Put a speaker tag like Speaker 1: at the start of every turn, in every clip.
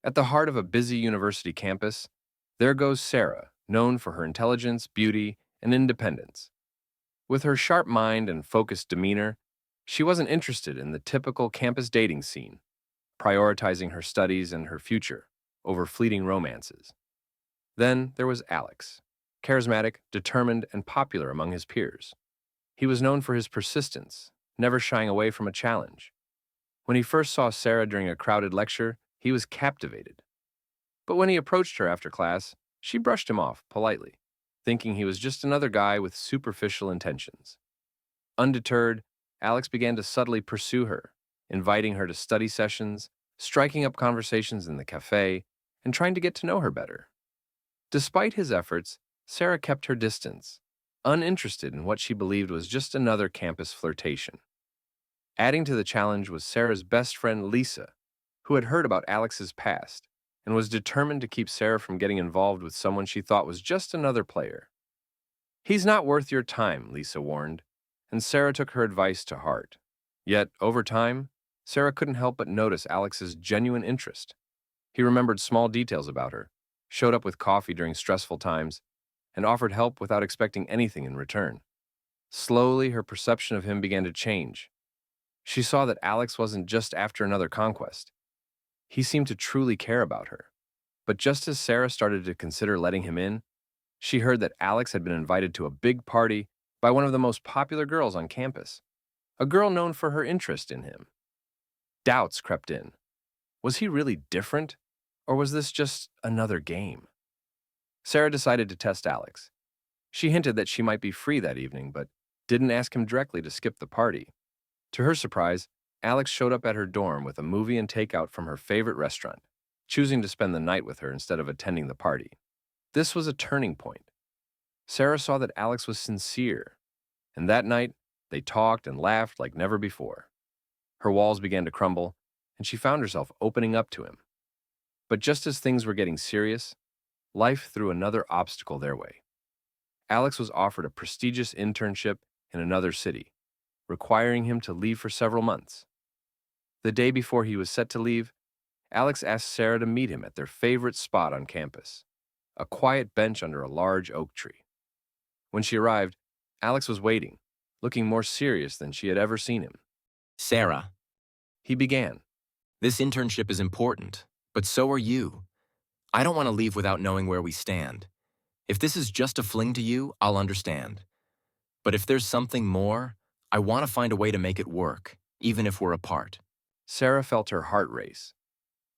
Speaker 1: At the heart of a busy university campus, there goes Sarah, known for her intelligence, beauty, and independence. With her sharp mind and focused demeanor, she wasn't interested in the typical campus dating scene, prioritizing her studies and her future over fleeting romances. Then there was Alex, charismatic, determined, and popular among his peers. He was known for his persistence, never shying away from a challenge. When he first saw Sarah during a crowded lecture, he was captivated. But when he approached her after class, she brushed him off politely, thinking he was just another guy with superficial intentions. Undeterred, Alex began to subtly pursue her, inviting her to study sessions, striking up conversations in the cafe, and trying to get to know her better. Despite his efforts, Sarah kept her distance, uninterested in what she believed was just another campus flirtation. Adding to the challenge was Sarah's best friend Lisa, who had heard about Alex's past and was determined to keep Sarah from getting involved with someone she thought was just another player. "He's not worth your time," Lisa warned, and Sarah took her advice to heart. Yet, over time, Sarah couldn't help but notice Alex's genuine interest. He remembered small details about her, showed up with coffee during stressful times, and offered help without expecting anything in return. Slowly, her perception of him began to change. She saw that Alex wasn't just after another conquest. He seemed to truly care about her. But just as Sarah started to consider letting him in, she heard that Alex had been invited to a big party by one of the most popular girls on campus, a girl known for her interest in him. Doubts crept in. Was he really different, or was this just another game? Sarah decided to test Alex. She hinted that she might be free that evening, but didn't ask him directly to skip the party. To her surprise, Alex showed up at her dorm with a movie and takeout from her favorite restaurant, choosing to spend the night with her instead of attending the party. This was a turning point. Sarah saw that Alex was sincere, and that night, they talked and laughed like never before. Her walls began to crumble, and she found herself opening up to him. But just as things were getting serious, life threw another obstacle their way. Alex was offered a prestigious internship in another city, requiring him to leave for several months. The day before he was set to leave, Alex asked Sarah to meet him at their favorite spot on campus, a quiet bench under a large oak tree. When she arrived, Alex was waiting, looking more serious than she had ever seen him.
Speaker 2: Sarah,
Speaker 1: He began.
Speaker 2: this internship is important, but so are you. I don't want to leave without knowing where we stand. If this is just a fling to you, I'll understand. But if there's something more, I want to find a way to make it work, even if we're apart.
Speaker 1: Sarah felt her heart race.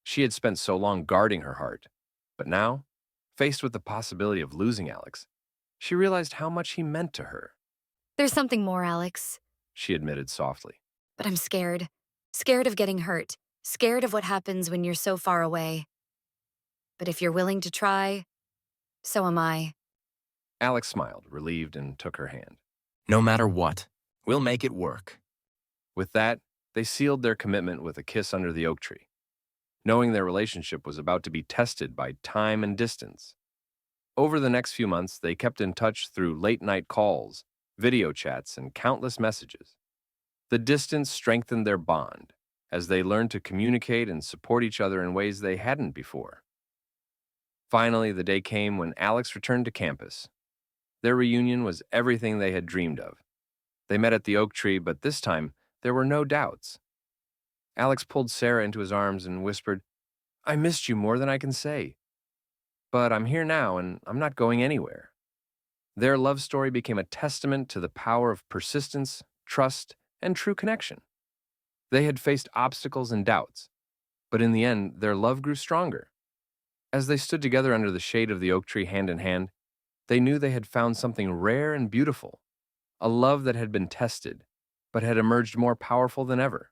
Speaker 1: She had spent so long guarding her heart, but now, faced with the possibility of losing Alex, she realized how much he meant to her.
Speaker 3: There's something more, Alex,
Speaker 1: She admitted softly.
Speaker 3: but I'm scared. Scared of getting hurt. Scared of what happens when you're so far away. But if you're willing to try, so am I.
Speaker 1: Alex smiled, relieved, and took her hand.
Speaker 2: No matter what, we'll make it work.
Speaker 1: With that, they sealed their commitment with a kiss under the oak tree, knowing their relationship was about to be tested by time and distance. Over the next few months, they kept in touch through late-night calls, video chats, and countless messages. The distance strengthened their bond as they learned to communicate and support each other in ways they hadn't before. Finally, the day came when Alex returned to campus. Their reunion was everything they had dreamed of. They met at the oak tree, but this time, there were no doubts. Alex pulled Sarah into his arms and whispered, "I missed you more than I can say. But I'm here now, and I'm not going anywhere." Their love story became a testament to the power of persistence, trust, and true connection. They had faced obstacles and doubts, but in the end, their love grew stronger. As they stood together under the shade of the oak tree hand in hand, they knew they had found something rare and beautiful, a love that had been tested, but had emerged more powerful than ever.